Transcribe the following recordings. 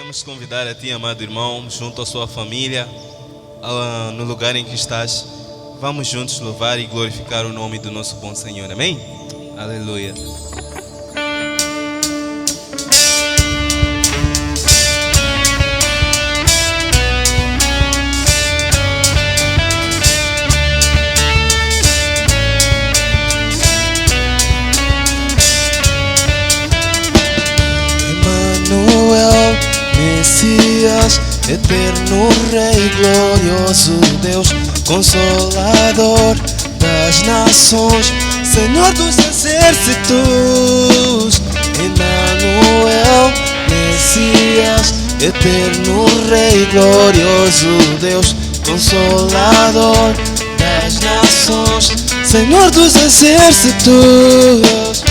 Queremos convidar a ti, amado irmão, junto à sua família, no lugar em que estás. Vamos juntos louvar e glorificar o nome do nosso bom Senhor. Amém? Aleluia. Emmanuel, Messias, eterno Rei, glorioso Deus, Consolador das nações, Senhor dos exércitos. Emmanuel, Messias, eterno Rei, glorioso Deus, Consolador das nações, Senhor dos exércitos.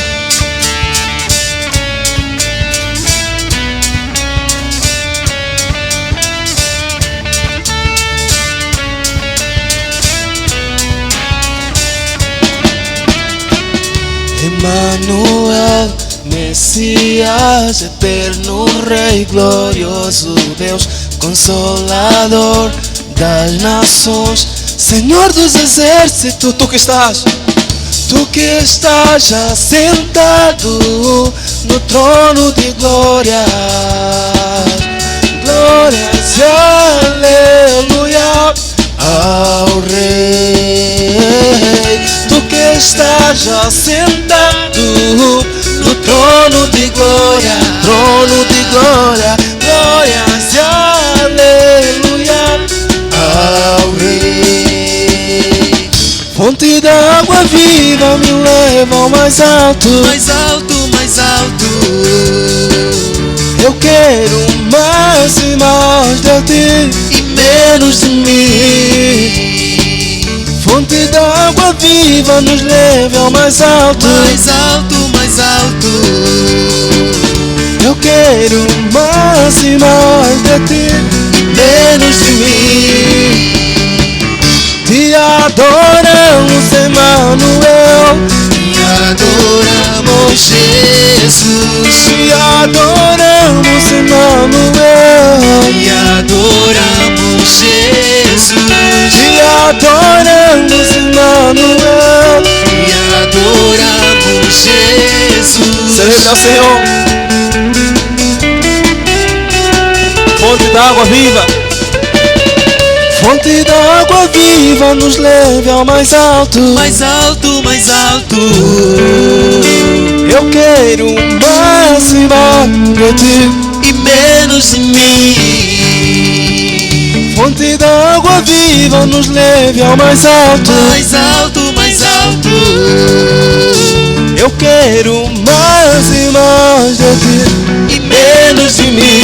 Emmanuel, Messias, eterno Rei, glorioso Deus, Consolador das nações, Senhor dos exércitos. Tu que estás assentado no trono de glória, glórias e aleluia ao Rei. Tu que estás assentado no trono de glória, glórias e aleluia ao Rei. Fonte da água viva me leva ao mais alto, mais alto, mais alto. Eu quero mais e mais de ti e menos de mim. Fonte da água viva nos leve ao mais alto, mais alto, mais alto. Eu quero mais e mais de ti e menos de mim. Te adoramos, Emmanuel, te adoramos, Jesus. Te adoramos, Emmanuel, te adoramos, Jesus. Te adoramos, Emmanuel, te adoramos, Jesus. Celebre ao Senhor. Fonte da água viva, fonte da água viva nos leve ao mais alto, mais alto, mais alto. Eu quero mais e mais de ti e menos de mim. Fonte da água viva nos leve ao mais alto, mais alto, mais alto. Eu quero mais e mais de ti e menos de mim.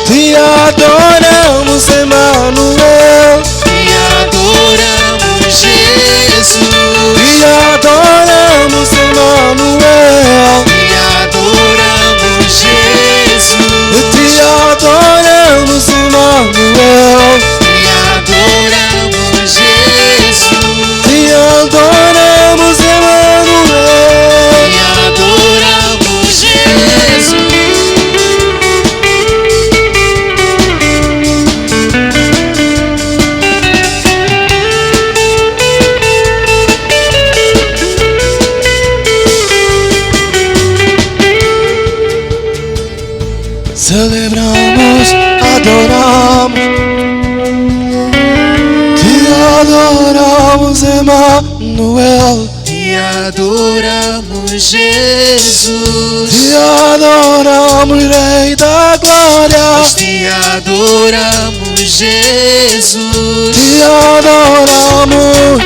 Te adoramos, Emmanuel, te adoramos, Jesus. Te adoramos, Emmanuel, te adoramos, Jesus. Te adoramos, Emmanuel, te adoramos, Jesus. Te adoramos, Emmanuel, te adoramos, Jesus. Celebramos, adoramos, te adoramos, Emmanuel, te adoramos, Jesus. te adoramos, Rei da glória, te adoramos, Jesus. te adoramos,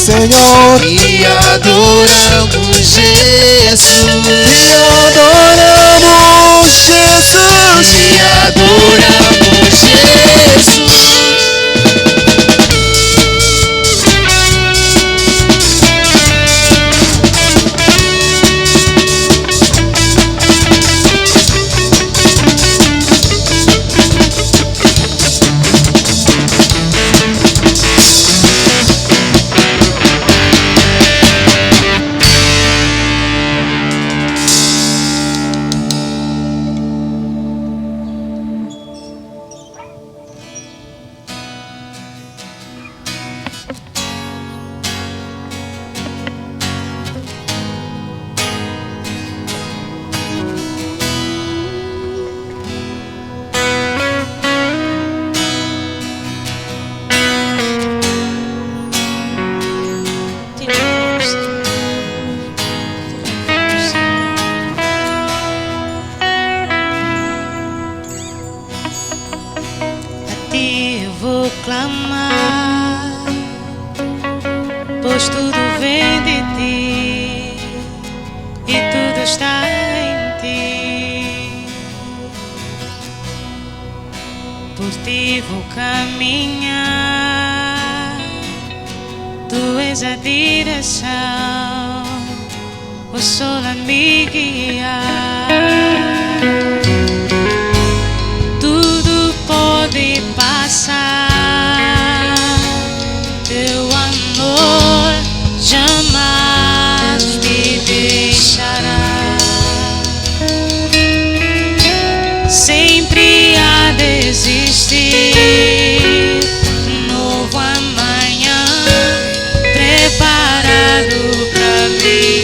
Senhor, te adoramos, Jesus. te adoramos, Jesus, te adoramos, Jesus. está em ti. Por ti vou caminhar, tu és a direção, o sol a me guiar. Tudo pode passar, teu amor jamais me deixará. Sempre há de existir um novo amanhã preparado pra mim.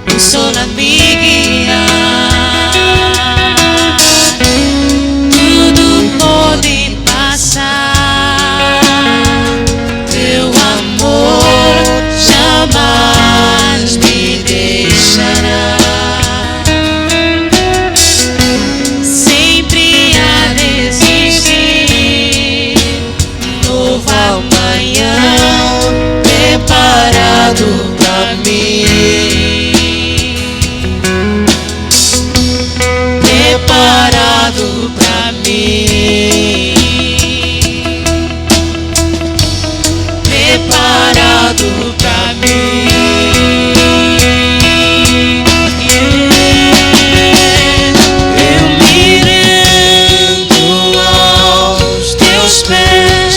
O sol a me guiar. Tudo pode passar, teu amor jamais me deixará. Sempre há de existir um novo amanhã preparado pra mim, preparado pra mim, preparado pra mim. Eu me rendo aos teus pés,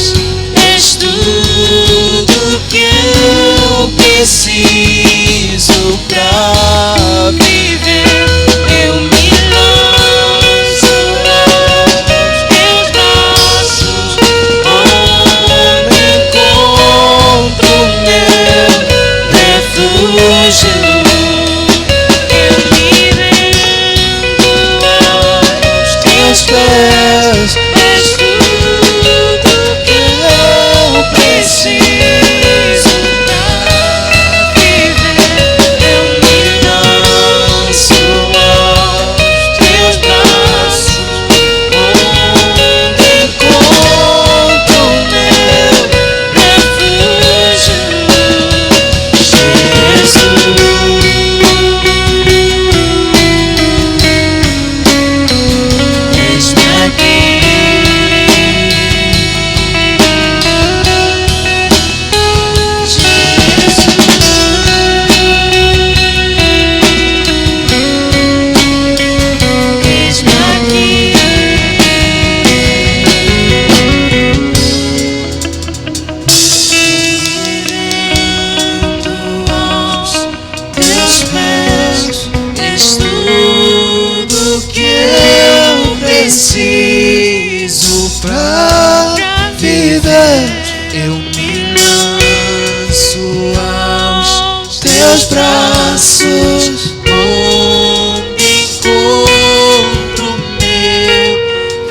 és tudo que eu preciso pra viver. Eu me lanço aos teus braços, onde encontro meu refúgio. Eu me rendo aos teus pés, és tudo que eu preciso pra viver. Eu me lanço aos teus braços, onde encontro meu refúgio. Jesus, eis-me aqui. Eis-me aqui. Aos teus pés, és tudo que eu preciso pra viver. Eu me lanço aos teus braços, onde encontro meu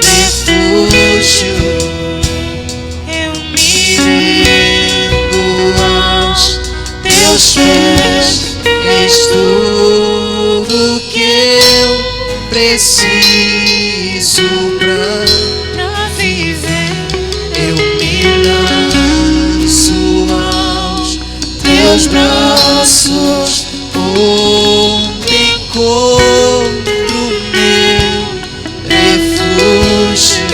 refúgio. Eu me rendo aos teus pés, és tudo que eu preciso pra viver. Eu me lanço aos teus braços, onde encontro meu refúgio.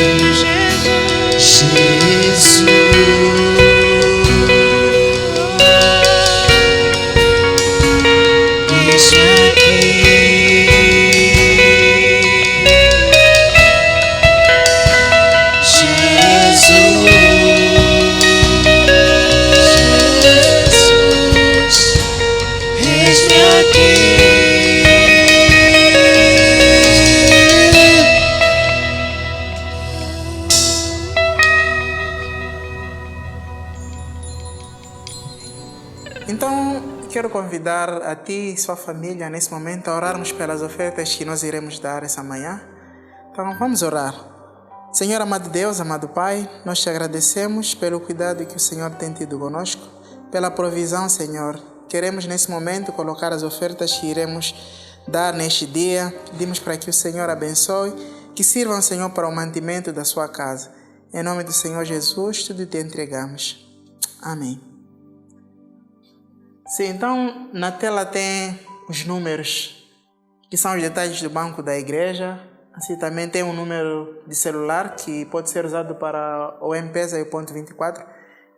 Jesus, eis-me aqui. Então, quero convidar a ti e sua família nesse momento a orarmos pelas ofertas que nós iremos dar essa manhã. Então, vamos orar. Senhor amado Deus, amado Pai, nós te agradecemos pelo cuidado que o Senhor tem tido conosco, pela provisão, Senhor. Queremos nesse momento colocar as ofertas que iremos dar neste dia. Pedimos para que o Senhor abençoe, que sirvam, Senhor, para o mantimento da sua casa. Em nome do Senhor Jesus, tudo te entregamos. Amém. Sim, então na tela tem os números, que são os detalhes do banco da igreja. Assim também tem um número de celular que pode ser usado para o M-Pesa e o ponto 24.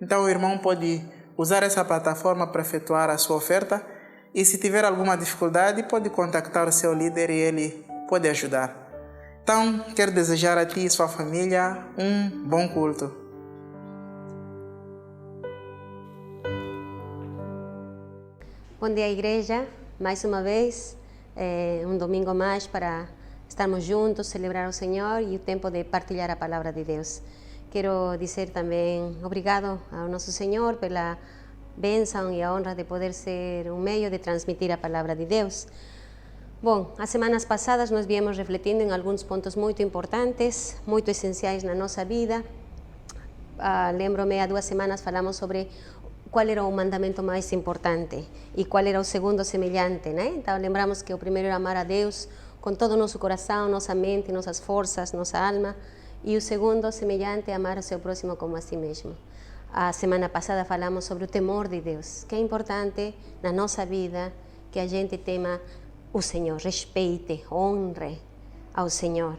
Então o irmão pode usar essa plataforma para efetuar a sua oferta. E se tiver alguma dificuldade, pode contactar o seu líder e ele pode ajudar. Então, quero desejar a ti e sua família um bom culto. Bom dia, igreja. Mais uma vez, um domingo mais para estarmos juntos, celebrar o Senhor e o tempo de partilhar a palavra de Deus. Quero dizer também obrigado ao nosso Senhor pela bênção e a honra de poder ser um meio de transmitir a palavra de Deus. Bom, as semanas passadas nós viemos refletindo em alguns pontos muito importantes, muito essenciais na nossa vida. Lembro-me, há 2 semanas falamos sobre qual era o mandamento mais importante e qual era o segundo semelhante, né? Então lembramos que o primeiro era amar a Deus com todo o nosso coração, nossa mente, nossas forças, nossa alma, e o segundo semelhante é amar o seu próximo como a si mesmo. A semana passada falamos sobre o temor de Deus, que é importante na nossa vida que a gente tema o Senhor, respeite, honre ao Senhor.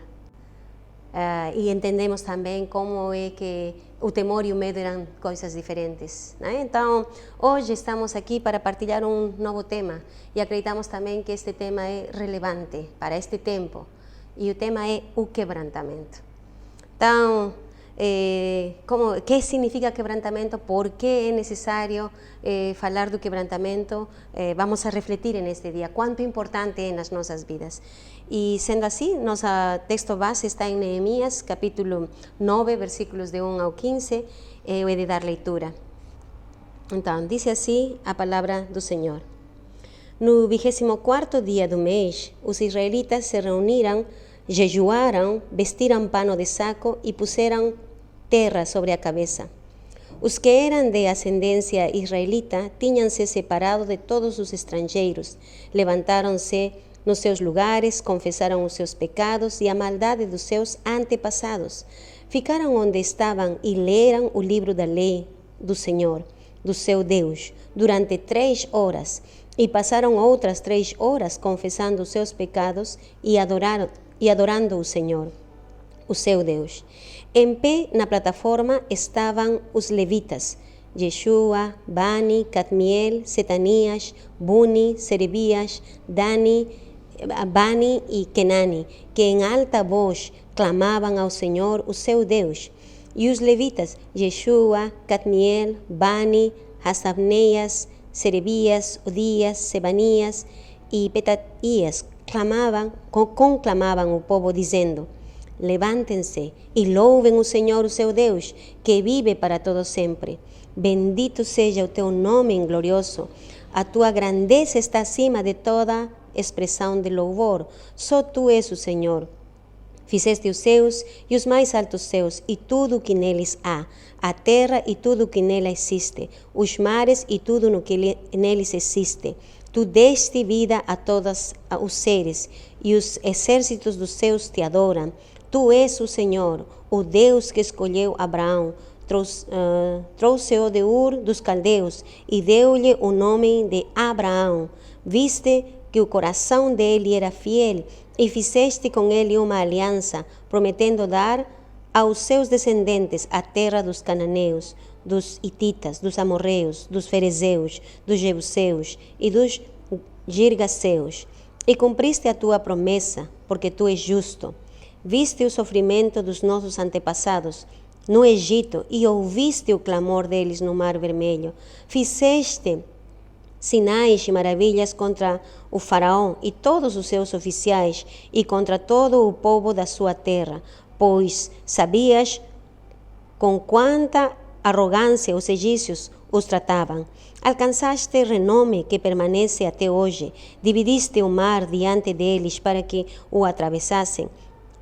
E entendemos também como é que o temor e o medo eram coisas diferentes, né? Então, hoje estamos aqui para partilhar um novo tema e acreditamos também que este tema é relevante para este tempo, e o tema é o quebrantamento. Então, que significa quebrantamento? ¿Por qué es necesario falar do quebrantamento? Vamos a refletir en este día cuánto importante en las nuestras vidas. Y siendo así, nuestro texto base está en Nehemías, capítulo 9, versículos de 1 ao 15. Voy a dar leitura. Então, dice así a palavra do Senhor. No 24º dia do mês, os israelitas se reuniram, jejuaram, vestiram pano de saco e puseram terra sobre a cabeça. Os que eram de ascendência israelita tinham-se separado de todos os estrangeiros, levantaram-se nos seus lugares, confessaram os seus pecados e a maldade dos seus antepassados. Ficaram onde estavam e leram o livro da lei do Senhor, do seu Deus, durante 3 horas, e passaram outras 3 horas confessando os seus pecados e adorando o Senhor, o seu Deus. Em pé na plataforma estavam os levitas, Jeshua, Bani, Cadmiel, Setanias, Buni, Serebias, Dani, Bani e Kenani, que em alta voz clamavam ao Senhor, o seu Deus. E os levitas, Jeshua, Cadmiel, Bani, Hasabneias, Serebias, Odias, Sebanias e Petatias, conclamavam o povo, dizendo: Levantem-se e louvem o Senhor, o seu Deus, que vive para todo sempre. Bendito seja o teu nome glorioso. A tua grandeza está acima de toda expressão de louvor. Só tu és o Senhor. Fizeste os céus e os mais altos céus e tudo o que neles há, a terra e tudo o que nela existe, os mares e tudo o que neles existe. Tu deste vida a todos os seres e os exércitos dos céus te adoram. Tu és o Senhor, o Deus que escolheu Abraão, trouxe-o de Ur dos Caldeus e deu-lhe o nome de Abraão. Viste que o coração dele era fiel e fizeste com ele uma aliança, prometendo dar aos seus descendentes a terra dos cananeus, dos hititas, dos amorreus, dos ferezeus, dos jebuseus e dos girgaseus. E cumpriste a tua promessa, porque tu és justo. Viste o sofrimento dos nossos antepassados no Egito e ouviste o clamor deles no Mar Vermelho. Fizeste sinais e maravilhas contra o faraó e todos os seus oficiais e contra todo o povo da sua terra, pois sabias com quanta arrogância os egípcios os tratavam. Alcançaste renome que permanece até hoje. Dividiste o mar diante deles para que o atravessassem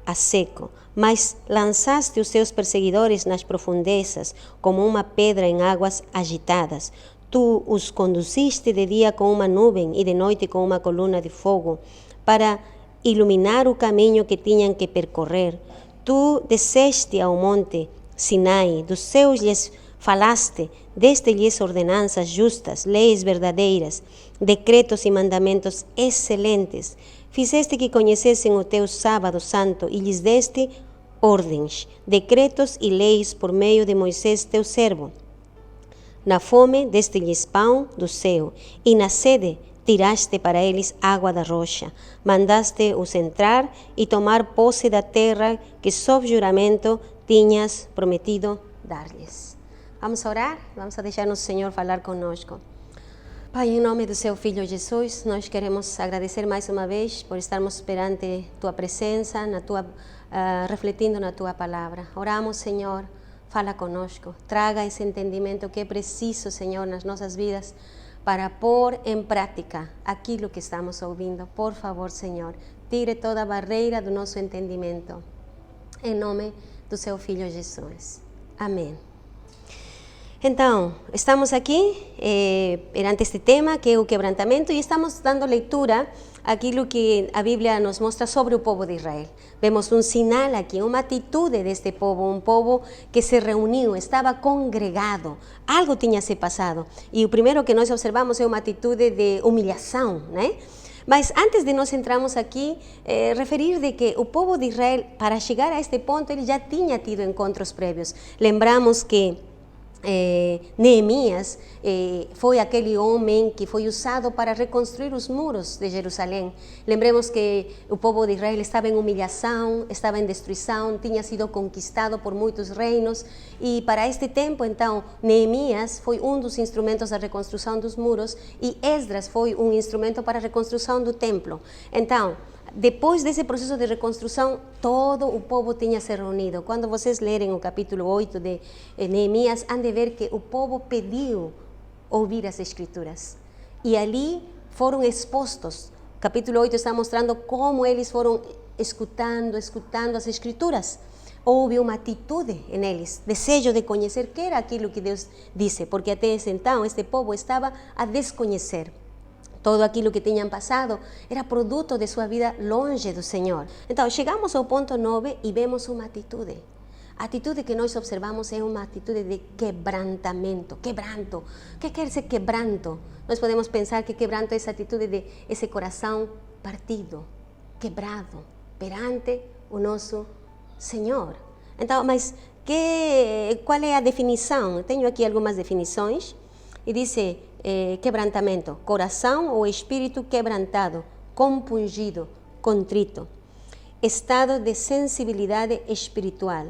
a seco. Mas lançaste os seus perseguidores nas profundezas, como uma pedra em águas agitadas. Tu os conduziste de dia com uma nuvem e de noite com uma coluna de fogo, para iluminar o caminho que tinham que percorrer. Tu desceste ao monte Sinai, dos céus lhes falaste, deste-lhes ordenanças justas, leis verdadeiras, decretos e mandamentos excelentes. Fizeste que conhecessem o teu sábado santo e lhes deste ordens, decretos e leis por meio de Moisés teu servo. Na fome deste-lhes pão do céu, e na sede tiraste para eles água da rocha. Mandaste-os entrar e tomar posse da terra que sob juramento tinhas prometido dar-lhes. Vamos orar? Vamos deixar nosso Senhor falar conosco. Pai, em nome do seu Filho Jesus, nós queremos agradecer mais uma vez por estarmos perante tua presença, refletindo na tua palavra. Oramos, Senhor, fala conosco, traga esse entendimento que é preciso, Senhor, nas nossas vidas, para pôr em prática aquilo que estamos ouvindo. Por favor, Senhor, tire toda a barreira do nosso entendimento. Em nome do seu Filho Jesus. Amém. Então, estamos aqui perante este tema, que é o quebrantamento, e estamos dando leitura àquilo que a Bíblia nos mostra sobre o povo de Israel. Vemos um sinal aqui, uma atitude deste povo, um povo que se reuniu, estava congregado, algo tinha se passado. E o primeiro que nós observamos é uma atitude de humilhação, né? Mas antes de nós entrarmos aqui, referir de que o povo de Israel, para chegar a este ponto, ele já tinha tido encontros prévios. Lembramos que Neemias foi aquele homem que foi usado para reconstruir os muros de Jerusalém. Lembremos que o povo de Israel estava em humilhação, estava em destruição, tinha sido conquistado por muitos reinos, e para este tempo, então, Neemias foi um dos instrumentos da reconstrução dos muros e Esdras foi um instrumento para a reconstrução do templo. Então, depois desse processo de reconstrução, todo o povo tinha se reunido. Quando vocês lerem o capítulo 8 de Neemias, han de ver que o povo pediu ouvir as Escrituras. E ali foram expostos. O capítulo 8 está mostrando como eles foram escutando as Escrituras. Houve uma atitude neles, desejo de conhecer que era aquilo que Deus disse, porque até esse então este povo estava a desconhecer. Todo aquilo que tinham passado era produto de sua vida longe do Senhor. Então, chegamos ao ponto 9 e vemos uma atitude. A atitude que nós observamos é uma atitude de quebrantamento. Quebranto. O que quer dizer quebranto? Nós podemos pensar que quebranto é essa atitude de esse coração partido, quebrado, perante o nosso Senhor. Então, mas qual é a definição? Eu tenho aqui algumas definições. E diz quebrantamento, coração ou espírito quebrantado, compungido, contrito. Estado de sensibilidade espiritual,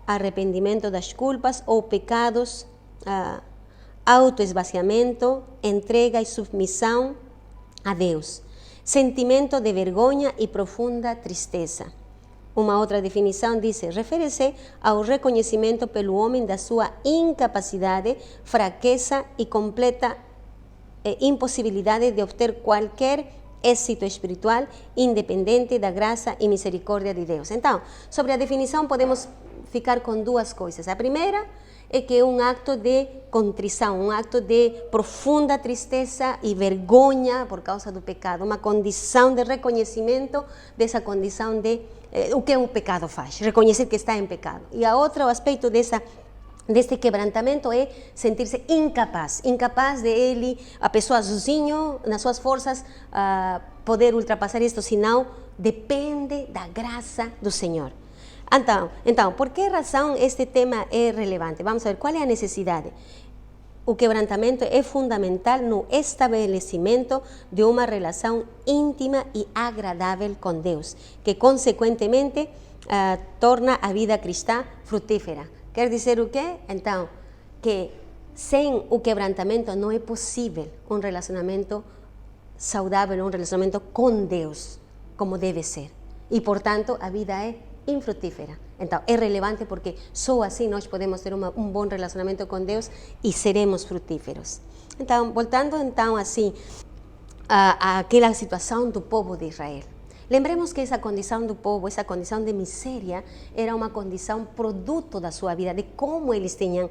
arrependimento das culpas ou pecados, autoesvaziamento, entrega e submissão a Deus. Sentimento de vergonha e profunda tristeza. Uma outra definição diz, refere-se ao reconhecimento pelo homem da sua incapacidade, fraqueza e completa impossibilidade de obter qualquer êxito espiritual independente da graça e misericórdia de Deus. Então, sobre a definição podemos ficar com duas coisas. A primeira é que é um acto de contrição, um acto de profunda tristeza e vergonha por causa do pecado, uma condição de reconhecimento dessa condição de o que o pecado faz, reconhecer que está em pecado. E a outro aspecto deste quebrantamento é sentir-se incapaz de a pessoa sozinho, nas suas forças, poder ultrapassar isto, senão depende da graça do Senhor. Então, por que razão este tema é relevante? Vamos ver qual é a necessidade. O quebrantamento é fundamental no estabelecimento de uma relação íntima e agradável com Deus, que consequentemente torna a vida cristã frutífera. Quer dizer o quê? Então, que sem o quebrantamento não é possível um relacionamento saudável, um relacionamento com Deus, como deve ser. E, portanto, a vida é infrutífera. Então, é relevante porque só assim nós podemos ter um bom relacionamento com Deus e seremos frutíferos. Então, voltando então assim àquela situação do povo de Israel. Lembremos que essa condição do povo, essa condição de miséria, era uma condição produto da sua vida, de como eles tinham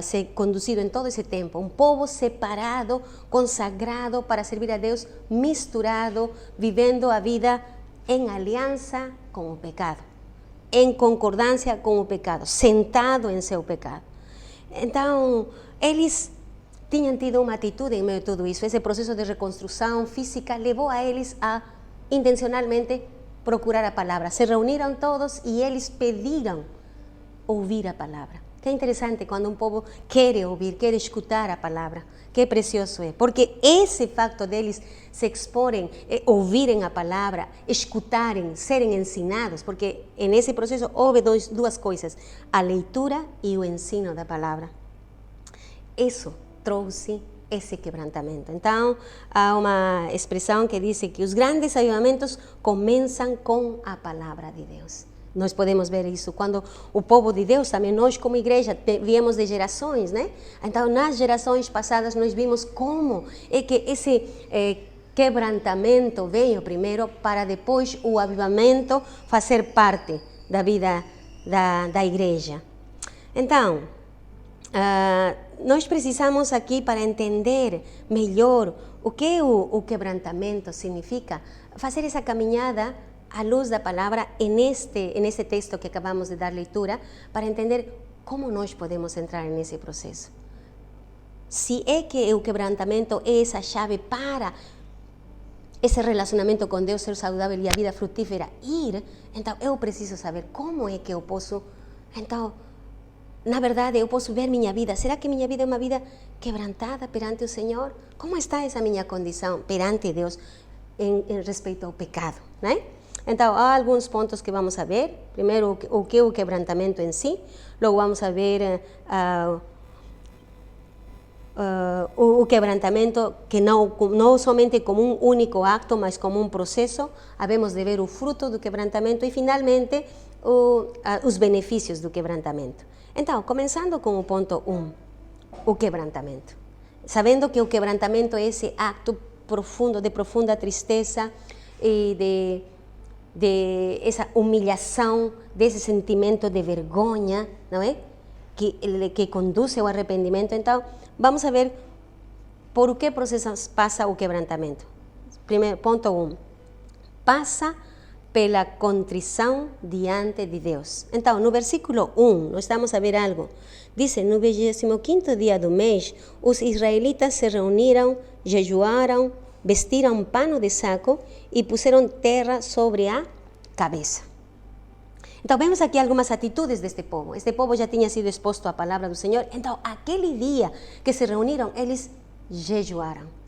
se conduzido em todo esse tempo. Um povo separado, consagrado para servir a Deus, misturado, vivendo a vida em aliança com o pecado, em concordância com o pecado, sentado em seu pecado. Então, eles tinham tido uma atitude em meio a tudo isso. Esse processo de reconstrução física levou a eles a intencionalmente procurar a palavra. Se reuniram todos e eles pediram ouvir a palavra. Que interessante quando um povo quer ouvir, quer escutar a palavra. Que precioso é. Porque esse facto deles se exporem, ouvirem a palavra, escutarem, serem ensinados, porque nesse processo houve duas coisas, a leitura e o ensino da palavra. Isso trouxe esse quebrantamento. Então, há uma expressão que diz que os grandes avivamentos começam com a palavra de Deus. Nós podemos ver isso quando o povo de Deus, também nós como igreja, viemos de gerações, né? Então, nas gerações passadas, nós vimos como é que esse quebrantamento veio primeiro para depois o avivamento fazer parte da vida da igreja. Então, nós precisamos aqui, para entender melhor o que o quebrantamento significa, fazer essa caminhada à luz da palavra neste texto que acabamos de dar leitura, para entender como nós podemos entrar nesse processo. Se é que o quebrantamento é essa chave para esse relacionamento com Deus ser saudável e a vida frutífera ir, então eu preciso saber como é que eu posso, então, na verdade, eu posso ver minha vida. Será que minha vida é uma vida quebrantada perante o Senhor? Como está essa minha condição perante Deus em respeito ao pecado, né? Então, há alguns pontos que vamos a ver. Primeiro, o que é o quebrantamento em si. Logo, vamos a ver o quebrantamento que não somente como um único acto, mas como um processo. Havemos de ver o fruto do quebrantamento e, finalmente, os benefícios do quebrantamento. Então, começando com o ponto 1, o quebrantamento. Sabendo que o quebrantamento é esse acto profundo, de profunda tristeza e de essa humilhação, desse sentimento de vergonha, não é? Que conduz ao arrependimento. Então, vamos a ver por que processo passa o quebrantamento. Primeiro, ponto 1. Passa pela contrição diante de Deus. Então, no versículo 1, nós estamos a ver algo. Diz, no 25º dia do mês, os israelitas se reuniram, jejuaram, vestiram pano de saco e puseram terra sobre a cabeça. Então, vemos aqui algumas atitudes deste povo. Este povo já tinha sido exposto à palavra do Senhor. Então, aquele dia que se reuniram, eles jejuaram.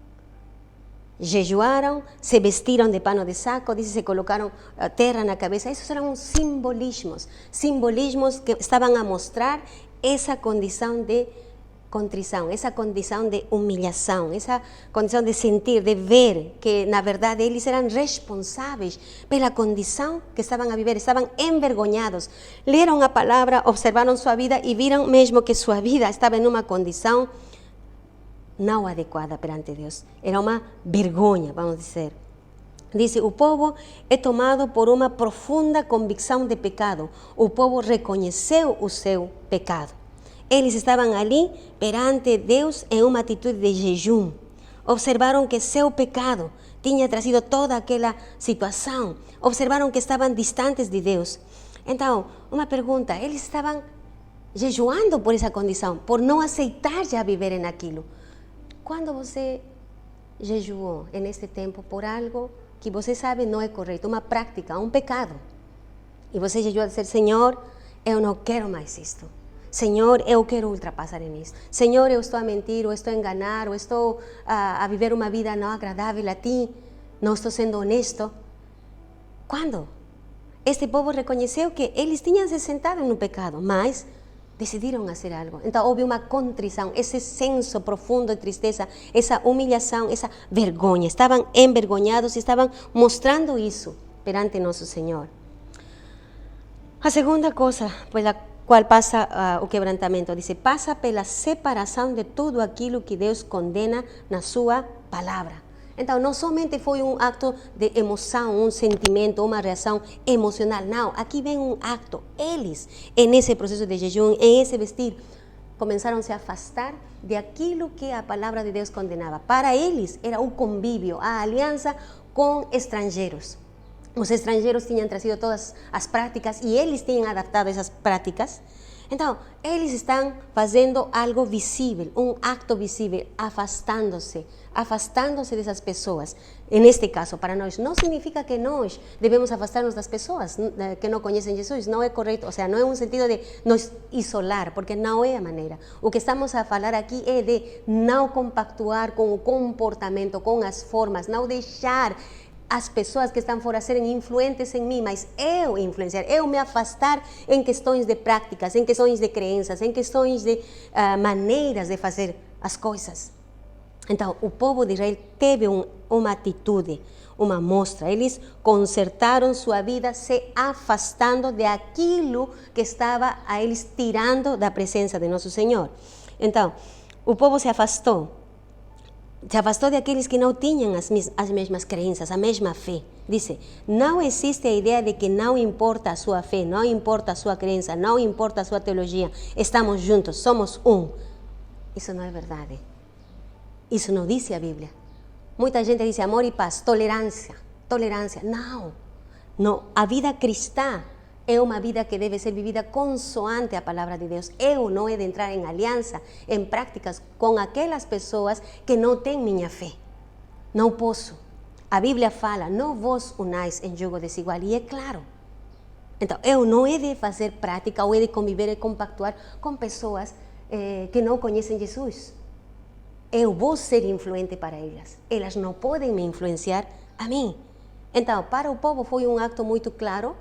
Jejuaram, se vestiram de pano de saco, diz, se colocaram terra na cabeça. Esses eram simbolismos que estavam a mostrar essa condição de contrição, essa condição de humilhação, essa condição de sentir, de ver que, na verdade, eles eram responsáveis pela condição que estavam a viver, estavam envergonhados. Leram a palavra, observaram sua vida e viram mesmo que sua vida estava em uma condição não adequada perante Deus. Era uma vergonha, vamos dizer. Diz, o povo é tomado por uma profunda convicção de pecado. O povo reconheceu o seu pecado. Eles estavam ali perante Deus em uma atitude de jejum. Observaram que seu pecado tinha trazido toda aquela situação. Observaram que estavam distantes de Deus. Então, uma pergunta, eles estavam jejuando por essa condição, por não aceitar já viver naquilo. Quando você jejuou neste tempo por algo que você sabe não é correto, uma prática, um pecado, e você jejuou a dizer, Senhor, eu não quero mais isto. Senhor, eu quero ultrapassar nisso. Senhor, eu estou a mentir, ou estou a enganar, ou estou a viver uma vida não agradável a Ti, não estou sendo honesto. Quando? Este povo reconheceu que eles tinham se sentado no pecado, mas decidiram fazer algo. Então, houve uma contrição, esse senso profundo de tristeza, essa humilhação, essa vergonha. Estavam envergonhados e estavam mostrando isso perante nosso Senhor. A segunda coisa pela qual passa o quebrantamento, diz, passa pela separação de tudo aquilo que Deus condena na sua palavra. Então, não somente foi um acto de emoção, um sentimento, uma reação emocional. Não, aqui vem um acto. Eles, nesse processo de jejum, em esse vestir, começaram a se afastar de aquilo que a palavra de Deus condenava. Para eles, era o convívio, a aliança com estrangeiros. Os estrangeiros tinham trazido todas as práticas e eles tinham adaptado essas práticas. Então, eles estão fazendo algo visível, um acto visível, afastando-se dessas pessoas. Neste caso, para nós, não significa que nós devemos afastar-nos das pessoas que não conhecem Jesus, não é correto, ou seja, não é um sentido de nos isolar, porque não é a maneira. O que estamos a falar aqui é de não compactuar com o comportamento, com as formas, não deixar as pessoas que estão fora serem influentes em mim, mas eu influenciar, eu me afastar em questões de práticas, em questões de crenças, em questões de maneiras de fazer as coisas. Então, o povo de Israel teve uma atitude, uma mostra. Eles consertaram sua vida se afastando de aquilo que estava a eles tirando da presença de nosso Senhor. Então, o povo se afastou de aqueles que não tinham as mesmas crenças, a mesma fé. Diz, não existe a ideia de que não importa a sua fé, não importa a sua crença, não importa a sua teologia. Estamos juntos, somos um. Isso não é verdade. Isso não diz a Bíblia. Muita gente diz amor e paz, tolerância. Não. A vida cristã é uma vida que deve ser vivida consoante a palavra de Deus. Eu não he de entrar em aliança, em práticas com aquelas pessoas que não têm minha fé. Não posso. A Bíblia fala, não vos unais em jugo desigual, e é claro. Então, eu não he de fazer prática ou he de conviver e compactuar com pessoas que não conhecem Jesus. Eu vou ser influente para elas. Elas não podem me influenciar a mim. Então, para o povo foi um acto muito claro.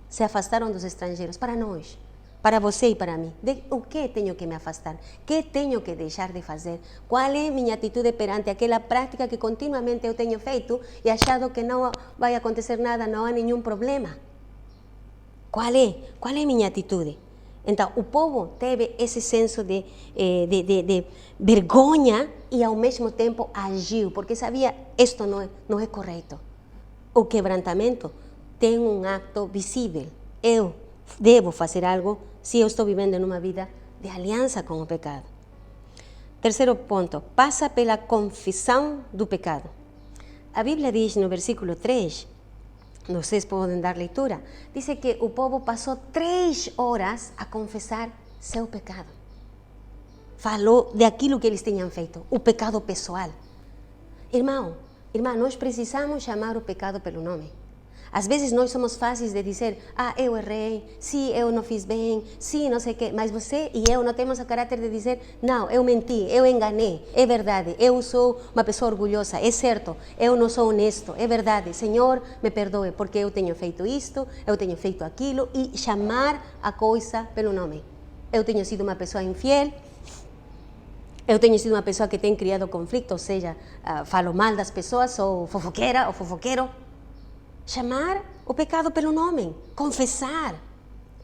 Se afastaram dos estrangeiros. Para nós, para você e para mim, de o que tenho que me afastar? Que tenho que deixar de fazer? Qual é minha atitude perante aquela prática que continuamente eu tenho feito e achado que não vai acontecer nada, não há nenhum problema? Qual é minha atitude? Então, o povo teve esse senso de vergonha e, ao mesmo tempo, agiu, porque sabia, isto não é correto. O quebrantamento tem um acto visível. Eu devo fazer algo se eu estou vivendo numa vida de aliança com o pecado. Terceiro ponto, passa pela confissão do pecado. A Bíblia diz no versículo 3, vocês podem dar leitura, diz que o povo passou 3 horas a confessar seu pecado. Falou daquilo que eles tinham feito, o pecado pessoal. Irmã, nós precisamos chamar o pecado pelo nome. Às vezes nós somos fáceis de dizer, eu errei, sim, eu não fiz bem, sim, não sei o quê, mas você e eu não temos o caráter de dizer, não, eu menti, eu enganei, é verdade, eu sou uma pessoa orgulhosa, é certo, eu não sou honesto, é verdade, Senhor, me perdoe, porque eu tenho feito isto, eu tenho feito aquilo, e chamar a coisa pelo nome. Eu tenho sido uma pessoa infiel, eu tenho sido uma pessoa que tem criado conflito, ou seja, falo mal das pessoas, sou fofoqueira ou fofoqueiro. Chamar o pecado pelo nome, confessar,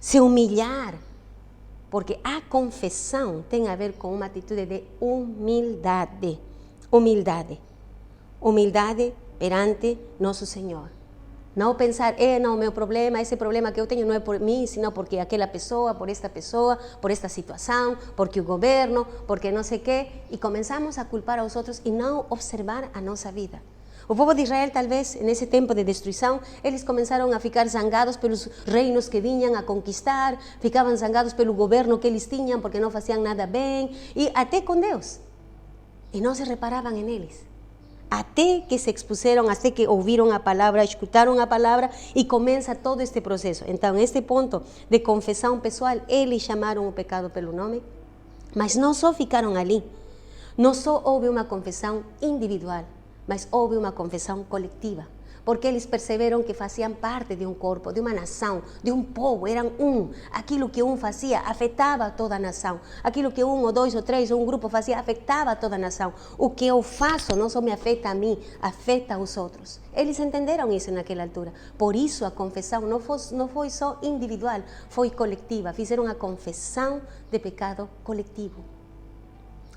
se humilhar, porque a confissão tem a ver com uma atitude de humildade. Humildade perante nosso Senhor. Não pensar, não, meu problema, esse problema que eu tenho não é por mim, senão porque aquela pessoa, por esta situação, porque o governo, porque não sei o quê, e começamos a culpar aos outros e não observar a nossa vida. O povo de Israel, talvez, nesse tempo de destruição, eles começaram a ficar zangados pelos reinos que vinham a conquistar, ficavam zangados pelo governo que eles tinham, porque não faziam nada bem, e até com Deus. E não se reparavam em eles. Até que se expuseram, até que ouviram a palavra, escutaram a palavra, e começa todo este processo. Então, este ponto de confissão pessoal, eles chamaram o pecado pelo nome, mas não só ficaram ali. Não só houve uma confissão individual, mas houve uma confissão coletiva, porque eles perceberam que faziam parte de um corpo, de uma nação, de um povo, eram um. Aquilo que um fazia afetava toda a nação. Aquilo que um, ou dois, ou três, ou um grupo fazia afetava toda a nação. O que eu faço não só me afeta a mim, afeta os outros. Eles entenderam isso naquela altura. Por isso a confissão não foi só individual, foi coletiva. Fizeram a confissão de pecado coletivo.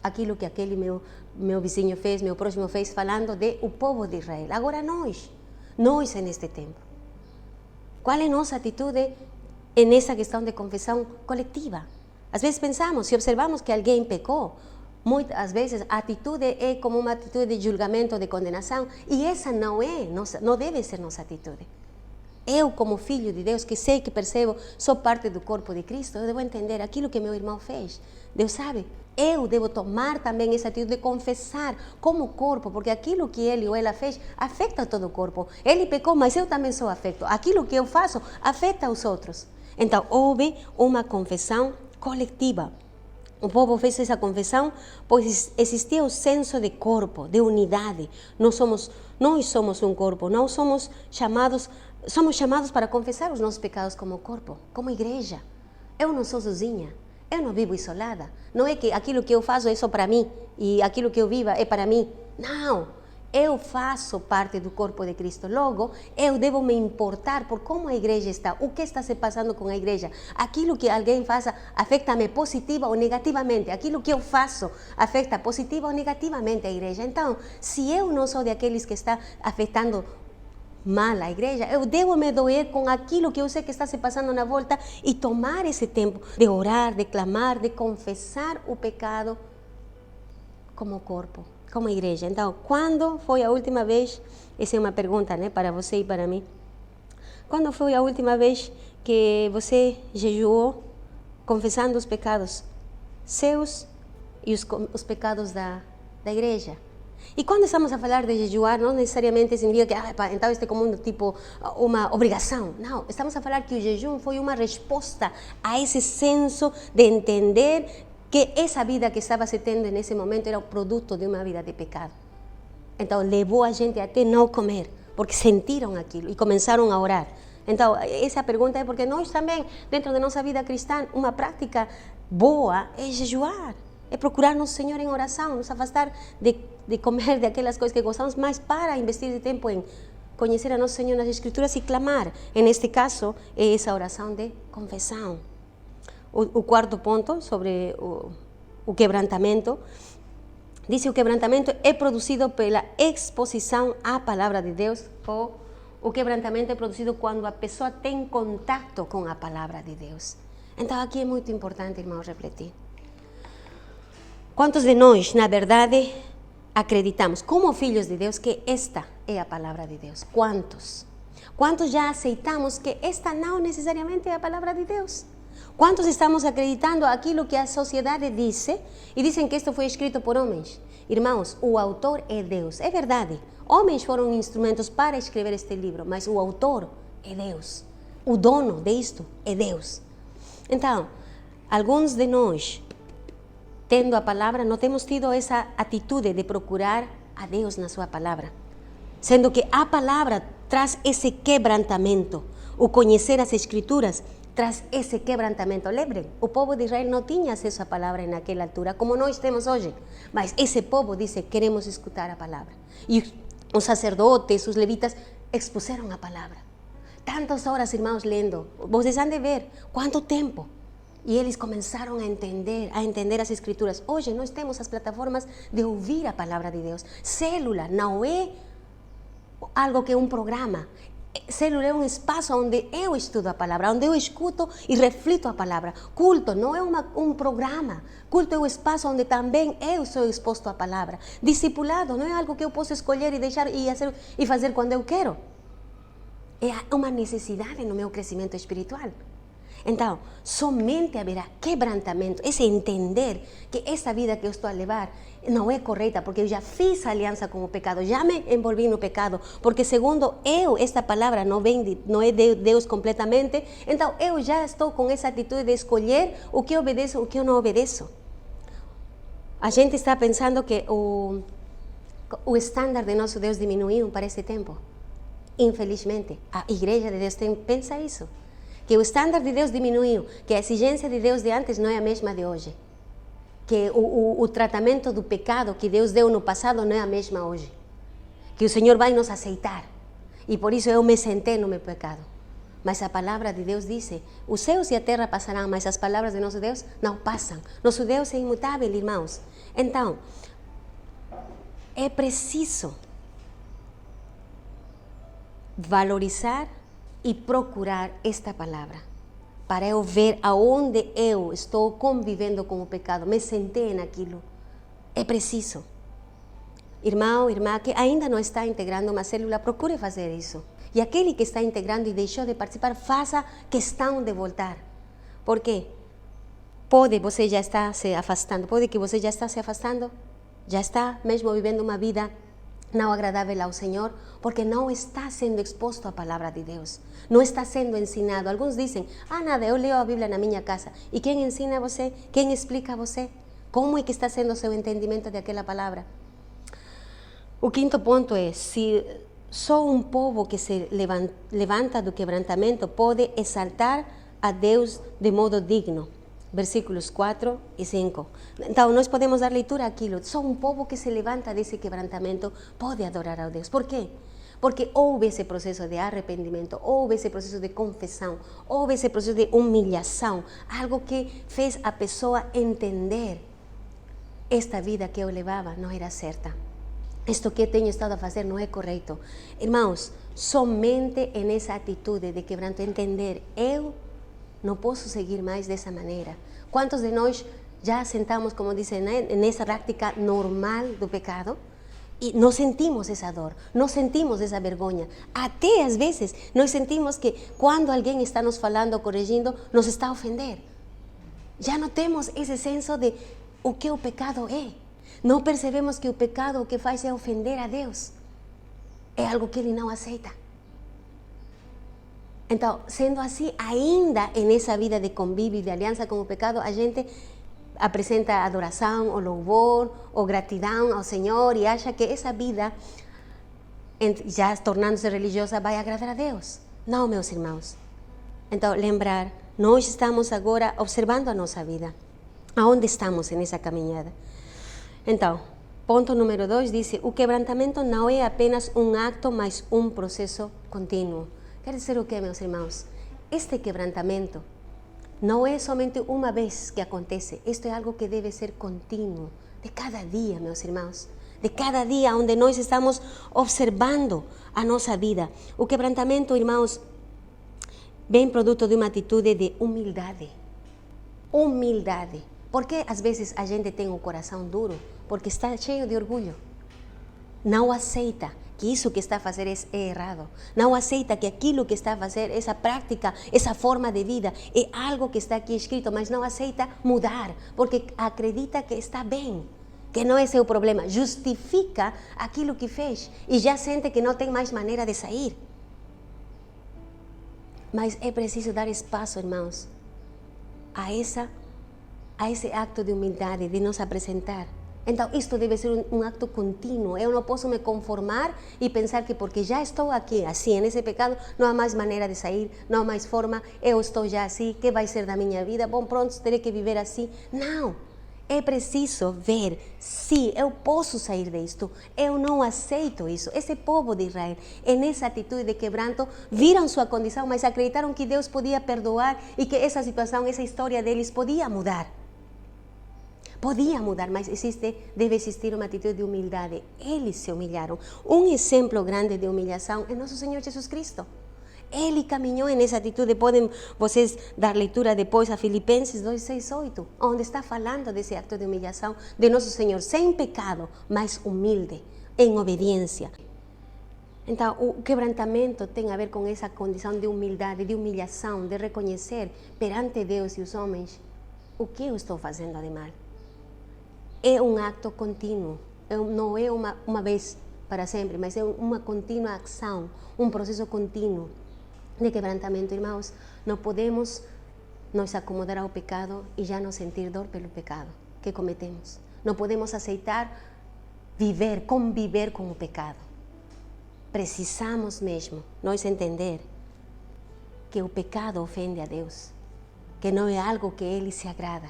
Aquilo que aquele meu vizinho fez, meu próximo fez, falando de o povo de Israel. Agora nós neste tempo. Qual é a nossa atitude nessa questão de confissão coletiva? Às vezes pensamos, se observamos que alguém pecou, muitas vezes a atitude é como uma atitude de julgamento, de condenação, e essa não deve ser nossa atitude. Eu, como filho de Deus, que sei, que percebo, sou parte do corpo de Cristo, eu devo entender aquilo que meu irmão fez. Deus sabe, eu devo tomar também essa atitude de confessar como corpo, porque aquilo que ele ou ela fez afeta todo o corpo. Ele pecou, mas eu também sou afeto. Aquilo que eu faço afeta os outros. Então, houve uma confissão coletiva. O povo fez essa confissão, pois existia o senso de corpo, de unidade. Nós somos um corpo, nós somos chamados para confessar os nossos pecados como corpo, como igreja. Eu não sou sozinha, eu não vivo isolada. Não é que aquilo que eu faço é só para mim e aquilo que eu vivo é para mim. Não, eu faço parte do corpo de Cristo. Logo, eu devo me importar por como a igreja está, o que está se passando com a igreja. Aquilo que alguém faça afeta-me positiva ou negativamente. Aquilo que eu faço afeta positiva ou negativamente a igreja. Então, se eu não sou daqueles que está afetando mal a igreja, eu devo me doer com aquilo que eu sei que está se passando na volta e tomar esse tempo de orar, de clamar, de confessar o pecado como corpo, como igreja. Então, quando foi a última vez, essa é uma pergunta, né, para você e para mim, quando foi a última vez que você jejuou confessando os pecados seus e os pecados da igreja? E quando estamos a falar de jejuar, não necessariamente significa que então este é como uma obrigação. Não, estamos a falar que o jejum foi uma resposta a esse senso de entender que essa vida que estava se tendo nesse momento era o produto de uma vida de pecado. Então levou a gente até não comer, porque sentiram aquilo e começaram a orar. Então essa pergunta é porque nós também, dentro da nossa vida cristã, uma prática boa é jejuar. É procurar nosso Senhor em oração, nos afastar de comer de aquelas coisas que gostamos, mas para investir de tempo em conhecer a nosso Senhor nas Escrituras e clamar. Neste caso, é essa oração de confissão. O quarto ponto sobre o quebrantamento, diz que o quebrantamento é produzido pela exposição à palavra de Deus, ou o quebrantamento é produzido quando a pessoa tem contato com a palavra de Deus. Então aqui é muito importante, irmãos, refletir. Quantos de nós, na verdade, acreditamos, como filhos de Deus, que esta é a palavra de Deus? Quantos? Quantos já aceitamos que esta não necessariamente é a palavra de Deus? Quantos estamos acreditando aquilo que a sociedade diz e dizem que isto foi escrito por homens? Irmãos, o autor é Deus. É verdade, homens foram instrumentos para escrever este livro, mas o autor é Deus. O dono disto é Deus. Então, alguns de nós, tendo a palavra, não temos tido essa atitude de procurar a Deus na sua palavra. Sendo que a palavra traz esse quebrantamento. O conhecer as Escrituras traz esse quebrantamento. Lembrem, o povo de Israel não tinha acesso à palavra naquela altura, como nós temos hoje. Mas esse povo disse, queremos escutar a palavra. E os sacerdotes, os levitas, expuseram a palavra. Tantas horas, irmãos, lendo. Vocês han de ver quanto tempo. E eles começaram a entender as Escrituras. Hoje nós temos as plataformas de ouvir a palavra de Deus. Célula não é algo que é um programa. Célula é um espaço onde eu estudo a palavra, onde eu escuto e reflito a palavra. Culto não é um programa. Culto é um espaço onde também eu sou exposto à palavra. Discipulado não é algo que eu posso escolher e deixar e fazer quando eu quero. É uma necessidade no meu crescimento espiritual. Então, somente haverá quebrantamento, esse entender que essa vida que eu estou a levar não é correta, porque eu já fiz aliança com o pecado, já me envolvi no pecado, porque segundo eu, esta palavra não é de Deus completamente, então eu já estou com essa atitude de escolher o que obedeço, o que eu não obedeço. A gente está pensando que o estándar de nosso Deus diminuiu para esse tempo. Infelizmente, a igreja de Deus pensa isso. Que o estándar de Deus diminuiu, que a exigência de Deus de antes não é a mesma de hoje. Que o tratamento do pecado que Deus deu no passado não é a mesma hoje. Que o Senhor vai nos aceitar. E por isso eu me sentei no meu pecado. Mas a palavra de Deus diz, os céus e a terra passarão, mas as palavras de nosso Deus não passam. Nosso Deus é imutável, irmãos. Então, é preciso valorizar e procurar esta palavra, para eu ver aonde eu estou convivendo com o pecado, me sentei naquilo. É preciso. Irmão, irmã, que ainda não está integrando uma célula, procure fazer isso. E aquele que está integrando e deixou de participar, faça questão de voltar. Por quê? Pode você já estar se afastando, pode que você já está se afastando, já está mesmo vivendo uma vida não agradável ao Senhor, porque não está sendo exposto à palavra de Deus, não está sendo ensinado. Alguns dizem, nada, eu leio a Bíblia na minha casa. E quem ensina a você? Quem explica a você? Como é que está sendo o seu entendimento daquela palavra? O quinto ponto é, se só um povo que se levanta do quebrantamento pode exaltar a Deus de modo digno. Versículos 4 e 5. Então, nós podemos dar leitura àquilo. Só um povo que se levanta desse quebrantamento pode adorar a Deus. Por quê? Porque houve esse processo de arrependimento, houve esse processo de confissão, houve esse processo de humilhação, algo que fez a pessoa entender: esta vida que eu levava não era certa. Isto que tenho estado a fazer não é correto. Irmãos, somente nessa atitude de quebranto, entender, eu não posso seguir mais dessa maneira. Quantos de nós já sentamos, como dizem, nessa prática normal do pecado e não sentimos essa dor, não sentimos essa vergonha. Até às vezes nós sentimos que quando alguém está nos falando, corrigindo, nos está a ofender. Já não temos esse senso de o que o pecado é. Não percebemos que o pecado o que faz é ofender a Deus. É algo que Ele não aceita. Então, sendo assim, ainda nessa vida de convívio e de aliança com o pecado, a gente apresenta adoração, ou louvor, ou gratidão ao Senhor e acha que essa vida, já tornando-se religiosa, vai agradar a Deus. Não, meus irmãos. Então, lembrar, nós estamos agora observando a nossa vida. Aonde estamos nessa caminhada? Então, ponto número 2 diz, o quebrantamento não é apenas um acto, mas um processo contínuo. Quer dizer o que, meus irmãos? Este quebrantamento não é somente uma vez que acontece. Isto é algo que deve ser contínuo, de cada dia, meus irmãos. De cada dia onde nós estamos observando a nossa vida. O quebrantamento, irmãos, vem produto de uma atitude de humildade. Humildade. Por que às vezes a gente tem um coração duro? Porque está cheio de orgulho. Não aceita que isso que está a fazer é errado. Não aceita que aquilo que está a fazer, essa prática, essa forma de vida, é algo que está aqui escrito, mas não aceita mudar, porque acredita que está bem, que não é seu problema. Justifica aquilo que fez e já sente que não tem mais maneira de sair. Mas é preciso dar espaço, irmãos, a esse acto de humildade, de nos apresentar. Então, isto deve ser um acto contínuo. Eu não posso me conformar e pensar que porque já estou aqui, assim, nesse pecado, não há mais maneira de sair, não há mais forma, eu estou já assim, que vai ser da minha vida? Bom, pronto, terei que viver assim. Não, é preciso ver se eu posso sair disto, eu não aceito isso. Esse povo de Israel, nessa atitude de quebranto, viram sua condição, mas acreditaram que Deus podia perdoar e que essa situação, essa história deles podia mudar. Podia mudar, mas deve existir uma atitude de humildade. Eles se humilharam. Um exemplo grande de humilhação é nosso Senhor Jesus Cristo. Ele caminhou nessa atitude. Podem vocês dar leitura depois a Filipenses 2:6-8, onde está falando desse acto de humilhação de nosso Senhor, sem pecado, mas humilde, em obediência. Então, o quebrantamento tem a ver com essa condição de humildade, de humilhação, de reconhecer perante Deus e os homens o que eu estou fazendo de mal. É um acto contínuo, não é uma vez para sempre, mas é uma contínua ação, um processo contínuo de quebrantamento. Irmãos, não podemos nos acomodar ao pecado e já não sentir dor pelo pecado que cometemos. Não podemos aceitar conviver com o pecado. precisamos mesmo nós entender que o pecado ofende a Deus, que não é algo que Ele se agrada.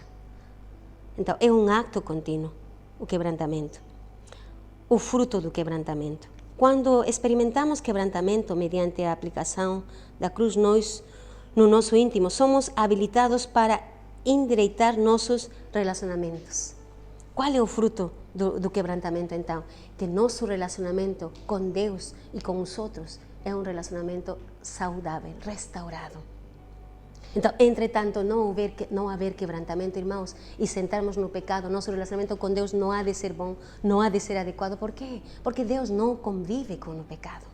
Então, é um acto contínuo, o quebrantamento, o fruto do quebrantamento. Quando experimentamos quebrantamento mediante a aplicação da cruz, nós, no nosso íntimo, somos habilitados para endireitar nossos relacionamentos. Qual é o fruto do quebrantamento, então? Que nosso relacionamento com Deus e com os outros é um relacionamento saudável, restaurado. Então, entretanto, não haver quebrantamento, irmãos, e sentarmos no pecado, nosso relacionamento com Deus não há de ser bom, não há de ser adequado. Por quê? Porque Deus não convive com o pecado.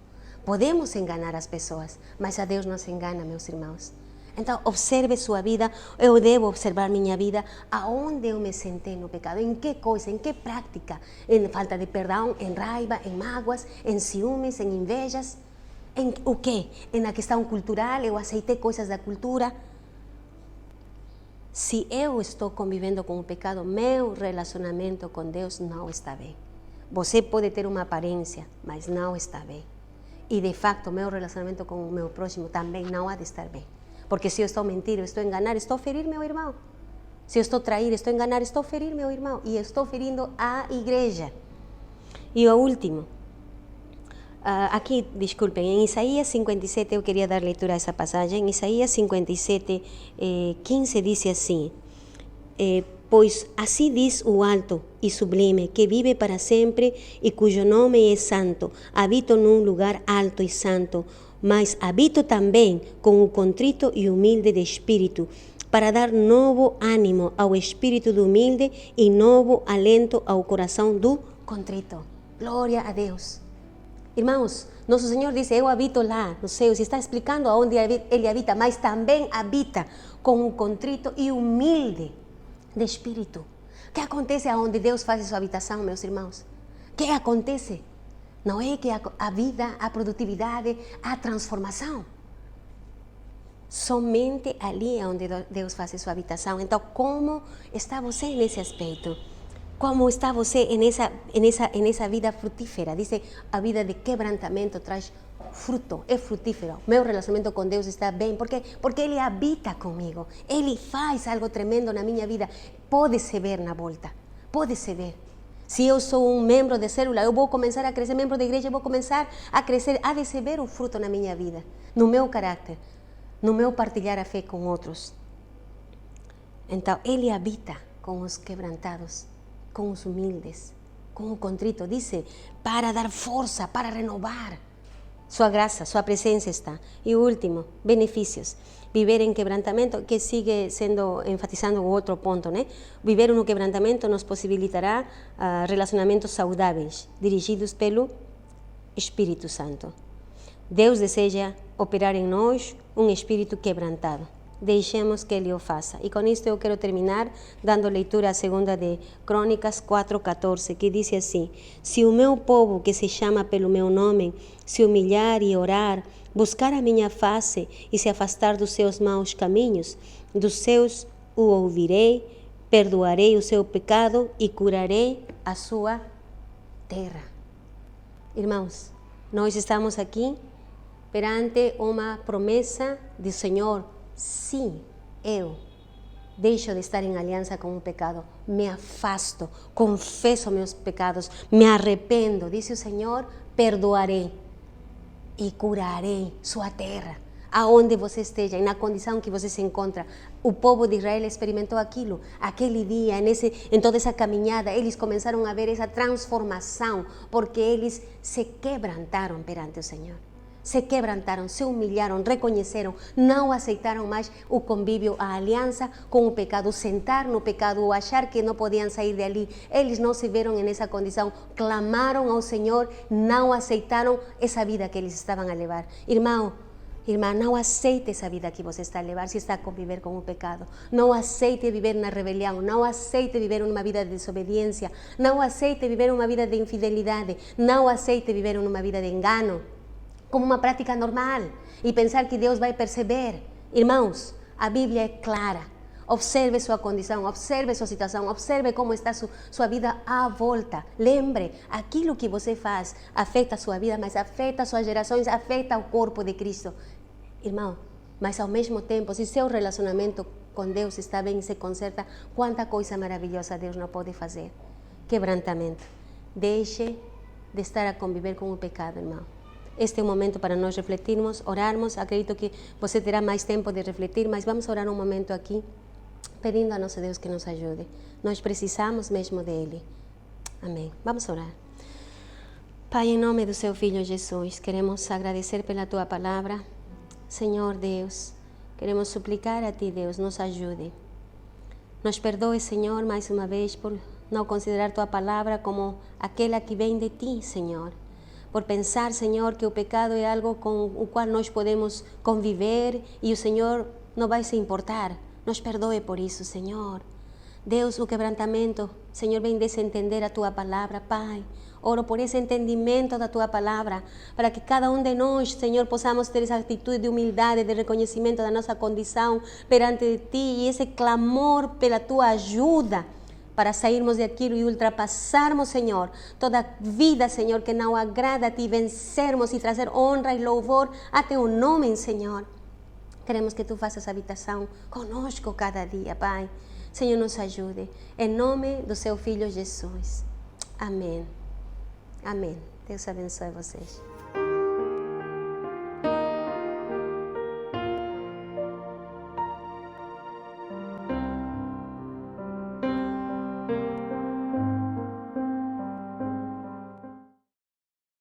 Podemos enganar as pessoas, mas a Deus não se engana, meus irmãos. Então, observe sua vida, eu devo observar minha vida, aonde eu me sentei no pecado, em que coisa, em que prática, em falta de perdão, em raiva, em mágoas, em ciúmes, em invejas, em o quê? Na questão cultural, eu aceitei coisas da cultura. Se eu estou convivendo com o pecado, meu relacionamento com Deus não está bem. Você pode ter uma aparência, mas não está bem. E de fato, meu relacionamento com o meu próximo também não há de estar bem. Porque se eu estou a mentir, eu estou a enganar, estou a ferir meu irmão. Se eu estou a trair, estou a enganar, estou a ferir meu irmão. E estou ferindo a igreja. E o último, aqui, desculpem, em Isaías 57, eu queria dar leitura a essa passagem. Em Isaías 57, 15 diz assim: pois assim diz o alto e sublime, que vive para sempre e cujo nome é santo. Habito num lugar alto e santo, mas habito também com o contrito e humilde de espírito, para dar novo ânimo ao espírito do humilde e novo alento ao coração do contrito. Glória a Deus. Irmãos, nosso Senhor disse, eu habito lá nos céus, e está explicando aonde Ele habita, mas também habita com o contrito e humilde de espírito. O que acontece aonde Deus faz sua habitação, meus irmãos? O que acontece? Não é que a vida, a produtividade, a transformação. Somente ali é onde Deus faz sua habitação. Então, como está você nesse aspecto? Como está você nessa vida frutífera? Diz, a vida de quebrantamento traz fruto, é frutífero. Meu relacionamento com Deus está bem. Por quê? Porque Ele habita comigo. Ele faz algo tremendo na minha vida. Pode-se ver na volta. Pode-se ver. Se eu sou um membro de célula, eu vou começar a crescer, membro da igreja, eu vou começar a crescer, a receber o fruto na minha vida, no meu caráter, no meu partilhar a fé com outros. Então, Ele habita com os quebrantados, com os humildes, com o contrito. Diz, para dar força, para renovar. Sua graça, sua presença está. E o último, benefícios. Viver em quebrantamento, que sigue sendo, enfatizando o outro ponto, né? Viver no quebrantamento nos possibilitará relacionamentos saudáveis, dirigidos pelo Espírito Santo. Deus deseja operar em nós um espírito quebrantado. Deixemos que Ele o faça. E com isto eu quero terminar dando leitura à 2 de Crônicas 4:14, que diz assim: se o meu povo, que se chama pelo meu nome, se humilhar e orar, buscar a minha face e se afastar dos seus maus caminhos, dos seus o ouvirei, perdoarei o seu pecado e curarei a sua terra. Irmãos, nós estamos aqui perante uma promessa do Senhor. Sim, eu deixo de estar em aliança com o pecado, me afasto, confesso meus pecados, me arrependo, disse o Senhor, perdoarei e curarei sua terra, aonde você esteja, na condição que você se encontra. O povo de Israel experimentou aquilo, aquele dia, em toda essa caminhada, eles começaram a ver essa transformação, porque eles se quebrantaram perante o Senhor. Se quebrantaram, se humilharam, reconheceram, não aceitaram mais o convívio, a aliança com o pecado, sentar no pecado, achar que não podiam sair dali. Eles não se viram nessa condição, clamaram ao Senhor, não aceitaram essa vida que eles estavam a levar. Irmão, irmã, não aceite essa vida que você está a levar se está a conviver com o pecado. Não aceite viver na rebelião, não aceite viver uma vida de desobediência, não aceite viver uma vida de infidelidade, não aceite viver uma vida de engano, como uma prática normal, e pensar que Deus vai perceber. Irmãos, a Bíblia é clara. Observe sua condição, observe sua situação, observe como está sua vida à volta. Lembre, aquilo que você faz afeta a sua vida, mas afeta suas gerações, afeta o corpo de Cristo. Irmão, mas ao mesmo tempo, se seu relacionamento com Deus está bem e se conserta, quanta coisa maravilhosa Deus não pode fazer. Quebrantamento. Deixe de estar a conviver com o pecado, irmão. Este é o momento para nós refletirmos, orarmos. Acredito que você terá mais tempo de refletir, mas vamos orar um momento aqui, pedindo a nosso Deus que nos ajude. Nós precisamos mesmo dele. Amém. Vamos orar. Pai, em nome do seu Filho Jesus, queremos agradecer pela tua palavra. Senhor Deus, queremos suplicar a ti, Deus, nos ajude. Nos perdoe, Senhor, mais uma vez por não considerar tua palavra como aquela que vem de ti, Senhor. Por pensar, Senhor, que o pecado é algo com o qual nós podemos conviver e o Senhor não vai se importar. Nos perdoe por isso, Senhor. Deus, o quebrantamento, Senhor, vem desentender a tua palavra, Pai. Oro por esse entendimento da tua palavra, para que cada um de nós, Senhor, possamos ter essa atitude de humildade, de reconhecimento da nossa condição perante ti e esse clamor pela tua ajuda, para sairmos daquilo e ultrapassarmos, Senhor, toda vida, Senhor, que não agrada a ti, vencermos e trazer honra e louvor a teu nome, Senhor. Queremos que tu faças habitação conosco cada dia, Pai. Senhor, nos ajude. Em nome do seu Filho Jesus. Amém. Amém. Deus abençoe vocês.